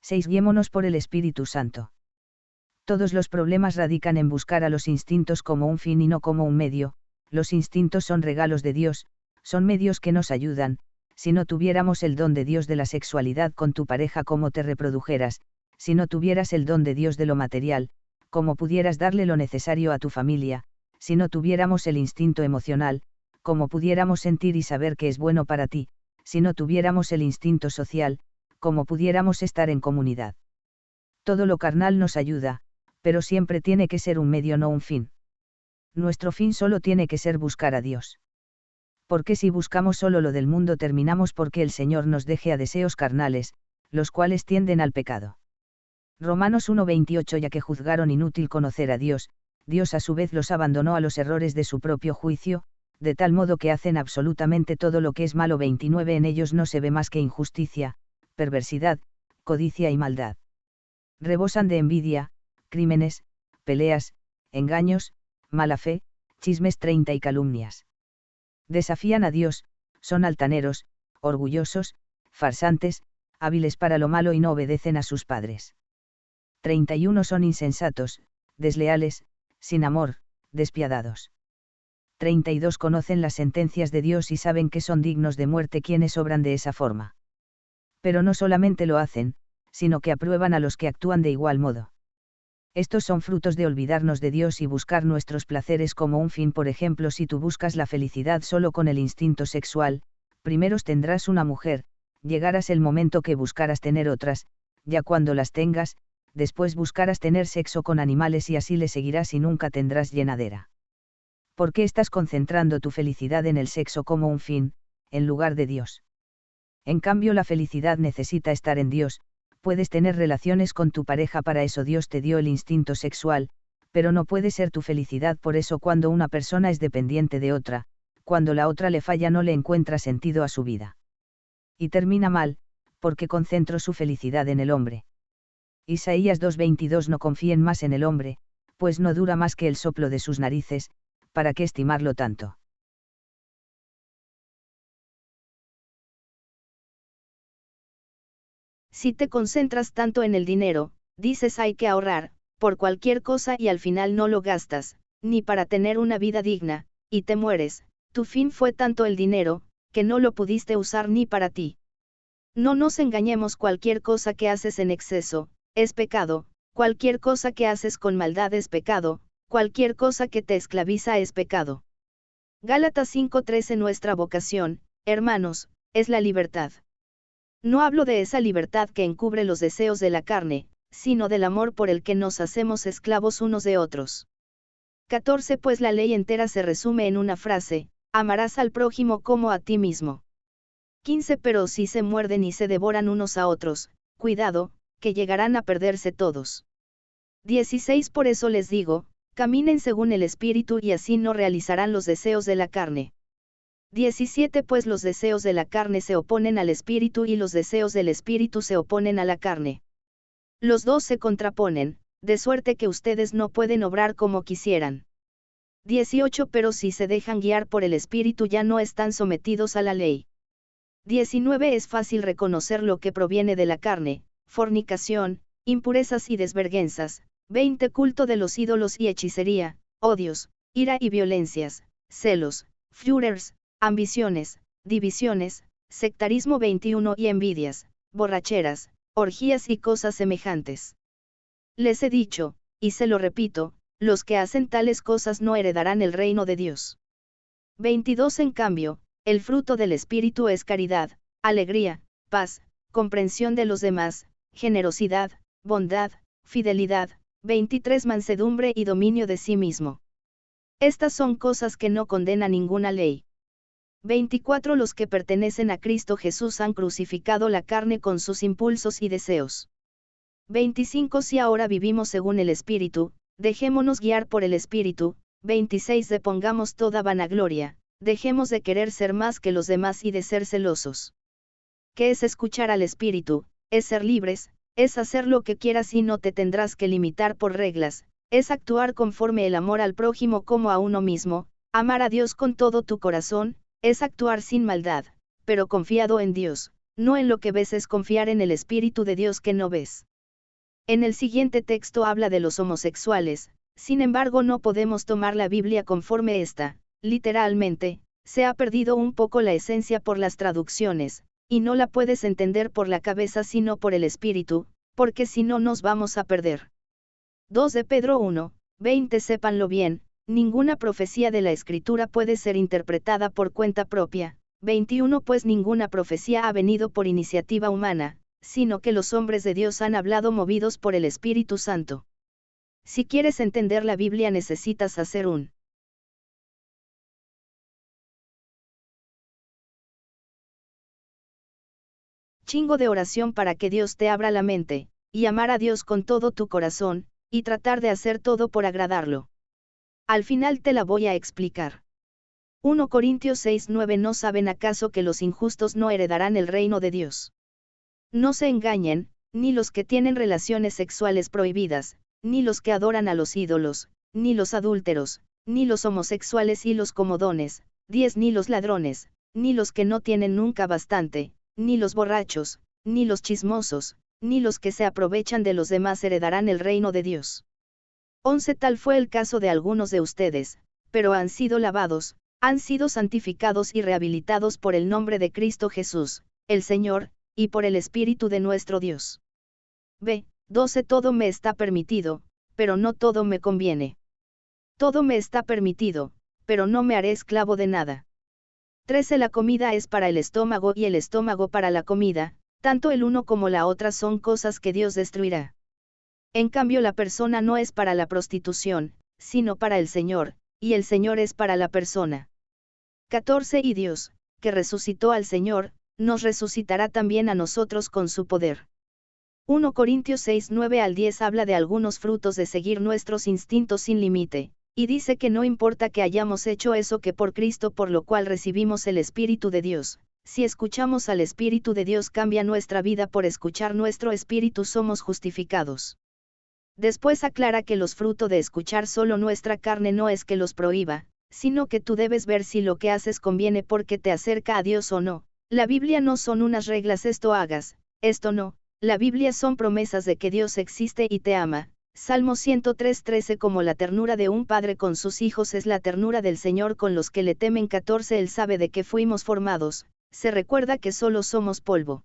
6. Guiémonos por el Espíritu Santo. Todos los problemas radican en buscar a los instintos como un fin y no como un medio. Los instintos son regalos de Dios, son medios que nos ayudan. Si no tuviéramos el don de Dios de la sexualidad con tu pareja, ¿cómo te reprodujeras? Si no tuvieras el don de Dios de lo material, ¿cómo pudieras darle lo necesario a tu familia? Si no tuviéramos el instinto emocional, ¿cómo pudiéramos sentir y saber que es bueno para ti? Si no tuviéramos el instinto social, ¿cómo pudiéramos estar en comunidad? Todo lo carnal nos ayuda, pero siempre tiene que ser un medio, no un fin. Nuestro fin solo tiene que ser buscar a Dios. Porque si buscamos solo lo del mundo, terminamos porque el Señor nos deje a deseos carnales, los cuales tienden al pecado. Romanos 1:28. Ya que juzgaron inútil conocer a Dios, Dios a su vez los abandonó a los errores de su propio juicio, de tal modo que hacen absolutamente todo lo que es malo. 29. En ellos no se ve más que injusticia, perversidad, codicia y maldad. Rebosan de envidia, crímenes, peleas, engaños, mala fe, chismes. 30. Y calumnias. Desafían a Dios, son altaneros, orgullosos, farsantes, hábiles para lo malo y no obedecen a sus padres. 31. Son insensatos, desleales, sin amor, despiadados. 32. Conocen las sentencias de Dios y saben que son dignos de muerte quienes obran de esa forma. Pero no solamente lo hacen, sino que aprueban a los que actúan de igual modo. Estos son frutos de olvidarnos de Dios y buscar nuestros placeres como un fin. Por ejemplo, si tú buscas la felicidad solo con el instinto sexual, primero tendrás una mujer, llegarás el momento que buscarás tener otras, ya cuando las tengas, después buscarás tener sexo con animales y así le seguirás y nunca tendrás llenadera. ¿Por qué estás concentrando tu felicidad en el sexo como un fin, en lugar de Dios? En cambio, la felicidad necesita estar en Dios. Puedes tener relaciones con tu pareja, para eso Dios te dio el instinto sexual, pero no puede ser tu felicidad. Por eso cuando una persona es dependiente de otra, cuando la otra le falla, no le encuentra sentido a su vida. Y termina mal, porque concentró su felicidad en el hombre. Isaías 2:22. No confíen más en el hombre, pues no dura más que el soplo de sus narices, ¿para qué estimarlo tanto? Si te concentras tanto en el dinero, dices hay que ahorrar, por cualquier cosa y al final no lo gastas, ni para tener una vida digna, y te mueres, tu fin fue tanto el dinero, que no lo pudiste usar ni para ti. No nos engañemos, cualquier cosa que haces en exceso, es pecado, cualquier cosa que haces con maldad es pecado, cualquier cosa que te esclaviza es pecado. Gálatas 5:13. Nuestra vocación, hermanos, es la libertad. No hablo de esa libertad que encubre los deseos de la carne, sino del amor por el que nos hacemos esclavos unos de otros. 14. Pues la ley entera se resume en una frase: amarás al prójimo como a ti mismo. 15. Pero si se muerden y se devoran unos a otros, cuidado, que llegarán a perderse todos. 16. Por eso les digo, caminen según el Espíritu y así no realizarán los deseos de la carne. 17. Pues los deseos de la carne se oponen al Espíritu y los deseos del Espíritu se oponen a la carne. Los dos se contraponen, de suerte que ustedes no pueden obrar como quisieran. 18. Pero si se dejan guiar por el Espíritu ya no están sometidos a la ley. 19. Es fácil reconocer lo que proviene de la carne: fornicación, impurezas y desvergüenzas. 20. Culto de los ídolos y hechicería, odios, ira y violencias, celos, furores, ambiciones, divisiones, sectarismo. 21. Y envidias, borracheras, orgías y cosas semejantes. Les he dicho, y se lo repito, los que hacen tales cosas no heredarán el reino de Dios. 22. En cambio, el fruto del Espíritu es caridad, alegría, paz, comprensión de los demás, generosidad, bondad, fidelidad. 23. Mansedumbre y dominio de sí mismo. Estas son cosas que no condena ninguna ley. 24. Los que pertenecen a Cristo Jesús han crucificado la carne con sus impulsos y deseos. 25. Si ahora vivimos según el Espíritu, dejémonos guiar por el Espíritu. 26. Depongamos toda vanagloria, dejemos de querer ser más que los demás y de ser celosos. ¿Qué es escuchar al Espíritu? Es ser libres, es hacer lo que quieras y no te tendrás que limitar por reglas, es actuar conforme el amor al prójimo como a uno mismo, amar a Dios con todo tu corazón, es actuar sin maldad, pero confiado en Dios, no en lo que ves, es confiar en el Espíritu de Dios que no ves. En el siguiente texto habla de los homosexuales, sin embargo no podemos tomar la Biblia conforme está, literalmente, se ha perdido un poco la esencia por las traducciones, y no la puedes entender por la cabeza sino por el Espíritu, porque si no nos vamos a perder. 2 de Pedro 1, 20 Sépanlo bien, ninguna profecía de la Escritura puede ser interpretada por cuenta propia. 21 Pues ninguna profecía ha venido por iniciativa humana, sino que los hombres de Dios han hablado movidos por el Espíritu Santo. Si quieres entender la Biblia necesitas hacer un chingo de oración para que Dios te abra la mente, y amar a Dios con todo tu corazón, y tratar de hacer todo por agradarlo. Al final te la voy a explicar. 1 Corintios 6:9 ¿No saben acaso que los injustos no heredarán el reino de Dios? No se engañen, ni los que tienen relaciones sexuales prohibidas, ni los que adoran a los ídolos, ni los adúlteros, ni los homosexuales y los comodones, 10 Ni los ladrones, ni los que no tienen nunca bastante, ni los borrachos, ni los chismosos, ni los que se aprovechan de los demás heredarán el reino de Dios. 11 Tal fue el caso de algunos de ustedes, pero han sido lavados, han sido santificados y rehabilitados por el nombre de Cristo Jesús, el Señor, y por el Espíritu de nuestro Dios. B. 12 Todo me está permitido, pero no todo me conviene. Todo me está permitido, pero no me haré esclavo de nada. 13 La comida es para el estómago y el estómago para la comida, tanto el uno como la otra son cosas que Dios destruirá. En cambio la persona no es para la prostitución, sino para el Señor, y el Señor es para la persona. 14 Y Dios, que resucitó al Señor, nos resucitará también a nosotros con su poder. 1 Corintios 6:9 al 10 habla de algunos frutos de seguir nuestros instintos sin límite, y dice que no importa que hayamos hecho eso que por Cristo por lo cual recibimos el Espíritu de Dios, si escuchamos al Espíritu de Dios cambia nuestra vida por escuchar nuestro Espíritu somos justificados. Después aclara que los frutos de escuchar solo nuestra carne no es que los prohíba, sino que tú debes ver si lo que haces conviene porque te acerca a Dios o no. La Biblia no son unas reglas esto hagas, esto no, la Biblia son promesas de que Dios existe y te ama. Salmo 103:13 Como la ternura de un padre con sus hijos es la ternura del Señor con los que le temen. 14 Él sabe de qué fuimos formados, se recuerda que solo somos polvo.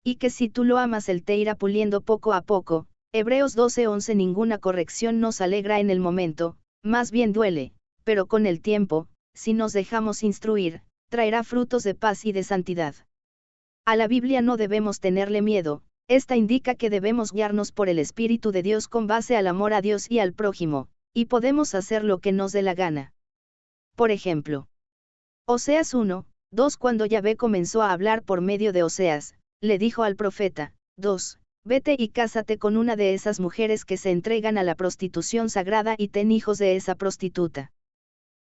Y que si tú lo amas Él te irá puliendo poco a poco. Hebreos 12:11 Ninguna corrección nos alegra en el momento, más bien duele, pero con el tiempo, si nos dejamos instruir, traerá frutos de paz y de santidad. A la Biblia no debemos tenerle miedo, esta indica que debemos guiarnos por el Espíritu de Dios con base al amor a Dios y al prójimo, y podemos hacer lo que nos dé la gana. Por ejemplo, Oseas 1:2 Cuando Yahvé comenzó a hablar por medio de Oseas, le dijo al profeta, 2. Vete y cásate con una de esas mujeres que se entregan a la prostitución sagrada y ten hijos de esa prostituta.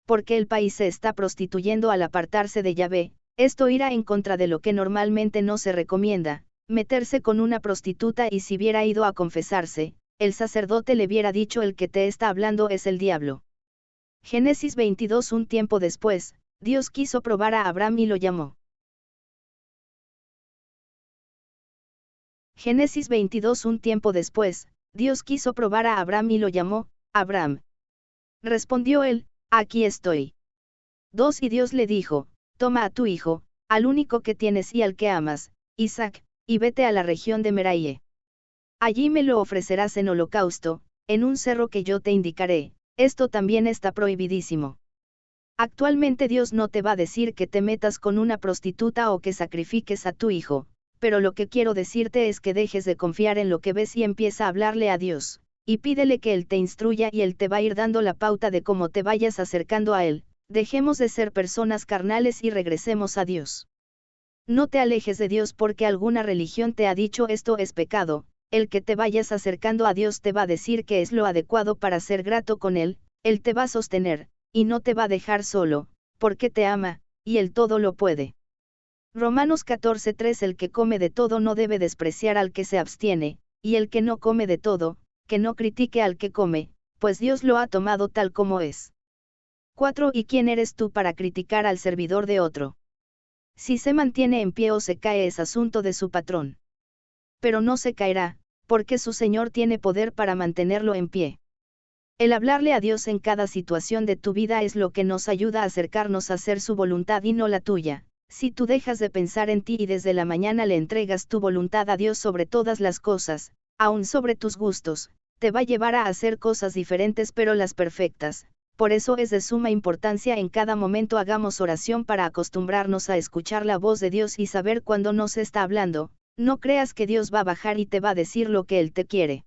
Porque el país se está prostituyendo al apartarse de Yahvé, esto irá en contra de lo que normalmente no se recomienda, meterse con una prostituta y si hubiera ido a confesarse, el sacerdote le hubiera dicho el que te está hablando es el diablo. Génesis 22 Un tiempo después, Dios quiso probar a Abraham y lo llamó. Génesis 22 Un tiempo después, Dios quiso probar a Abraham y lo llamó, Abraham. Respondió él, aquí estoy. 2 Y Dios le dijo, toma a tu hijo, al único que tienes y al que amas, Isaac, y vete a la región de Meraie. Allí me lo ofrecerás en holocausto, en un cerro que yo te indicaré, esto también está prohibidísimo. Actualmente Dios no te va a decir que te metas con una prostituta o que sacrifiques a tu hijo, pero lo que quiero decirte es que dejes de confiar en lo que ves y empieza a hablarle a Dios, y pídele que Él te instruya y Él te va a ir dando la pauta de cómo te vayas acercando a Él. Dejemos de ser personas carnales y regresemos a Dios. No te alejes de Dios porque alguna religión te ha dicho esto es pecado, el que te vayas acercando a Dios te va a decir que es lo adecuado para ser grato con Él, Él te va a sostener, y no te va a dejar solo, porque te ama, y Él todo lo puede. Romanos 14:3 El que come de todo no debe despreciar al que se abstiene, y el que no come de todo, que no critique al que come, pues Dios lo ha tomado tal como es. 4 ¿Y quién eres tú para criticar al servidor de otro? Si se mantiene en pie o se cae es asunto de su patrón. Pero no se caerá, porque su Señor tiene poder para mantenerlo en pie. El hablarle a Dios en cada situación de tu vida es lo que nos ayuda a acercarnos a hacer su voluntad y no la tuya. Si tú dejas de pensar en ti y desde la mañana le entregas tu voluntad a Dios sobre todas las cosas, aun sobre tus gustos, te va a llevar a hacer cosas diferentes pero las perfectas. Por eso es de suma importancia en cada momento hagamos oración para acostumbrarnos a escuchar la voz de Dios y saber cuándo nos está hablando. No creas que Dios va a bajar y te va a decir lo que Él te quiere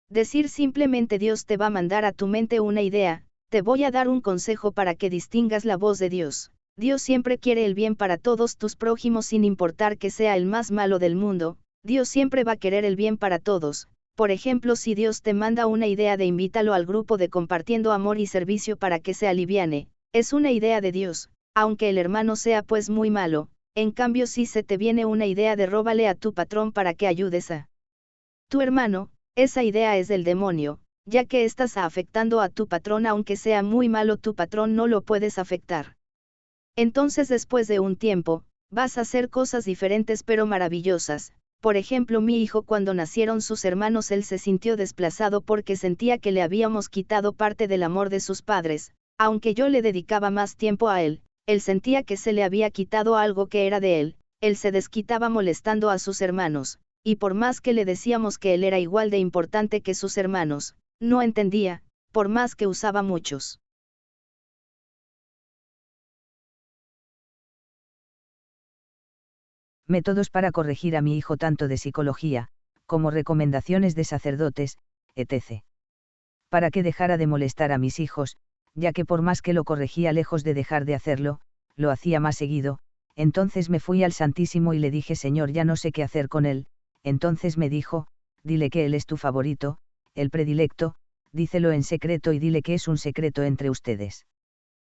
decir, simplemente Dios te va a mandar a tu mente una idea. Te voy a dar un consejo para que distingas la voz de Dios. Dios siempre quiere el bien para todos tus prójimos sin importar que sea el más malo del mundo. Dios siempre va a querer el bien para todos. Por ejemplo, si Dios te manda una idea de invítalo al grupo de compartiendo amor y servicio para que se aliviane, es una idea de Dios, aunque el hermano sea pues muy malo. En cambio, si se te viene una idea de róbale a tu patrón para que ayudes a tu hermano, esa idea es del demonio, ya que estás afectando a tu patrón aunque sea muy malo, tu patrón no lo puedes afectar. Entonces después de un tiempo, vas a hacer cosas diferentes pero maravillosas. Por ejemplo, mi hijo cuando nacieron sus hermanos él se sintió desplazado porque sentía que le habíamos quitado parte del amor de sus padres, aunque yo le dedicaba más tiempo a él sentía que se le había quitado algo que era de él se desquitaba molestando a sus hermanos, y por más que le decíamos que él era igual de importante que sus hermanos, no entendía, por más que usaba muchos métodos para corregir a mi hijo tanto de psicología, como recomendaciones de sacerdotes, etc. Para que dejara de molestar a mis hijos, ya que por más que lo corregía lejos de dejar de hacerlo, lo hacía más seguido. Entonces me fui al Santísimo y le dije: Señor, ya no sé qué hacer con él. Entonces me dijo: dile que él es tu favorito, el predilecto, dícelo en secreto y dile que es un secreto entre ustedes.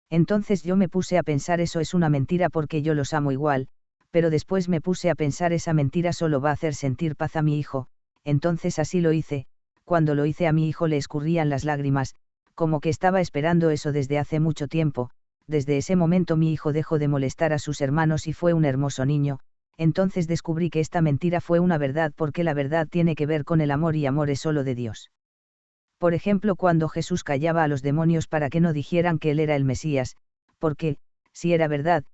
Entonces yo me puse a pensar: eso es una mentira porque yo los amo igual, pero después me puse a pensar: esa mentira solo va a hacer sentir paz a mi hijo. Entonces así lo hice. Cuando lo hice a mi hijo le escurrían las lágrimas, como que estaba esperando eso desde hace mucho tiempo. Desde ese momento mi hijo dejó de molestar a sus hermanos y fue un hermoso niño. Entonces descubrí que esta mentira fue una verdad, porque la verdad tiene que ver con el amor y amor es solo de Dios. Por ejemplo, cuando Jesús callaba a los demonios para que no dijeran que él era el Mesías, porque, si era verdad,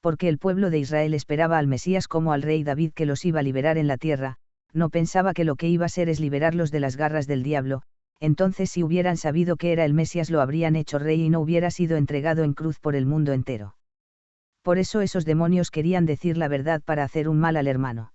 porque el pueblo de Israel esperaba al Mesías como al rey David que los iba a liberar en la tierra, no pensaba que lo que iba a ser es liberarlos de las garras del diablo. Entonces si hubieran sabido que era el Mesías lo habrían hecho rey y no hubiera sido entregado en cruz por el mundo entero. Por eso esos demonios querían decir la verdad para hacer un mal al hermano.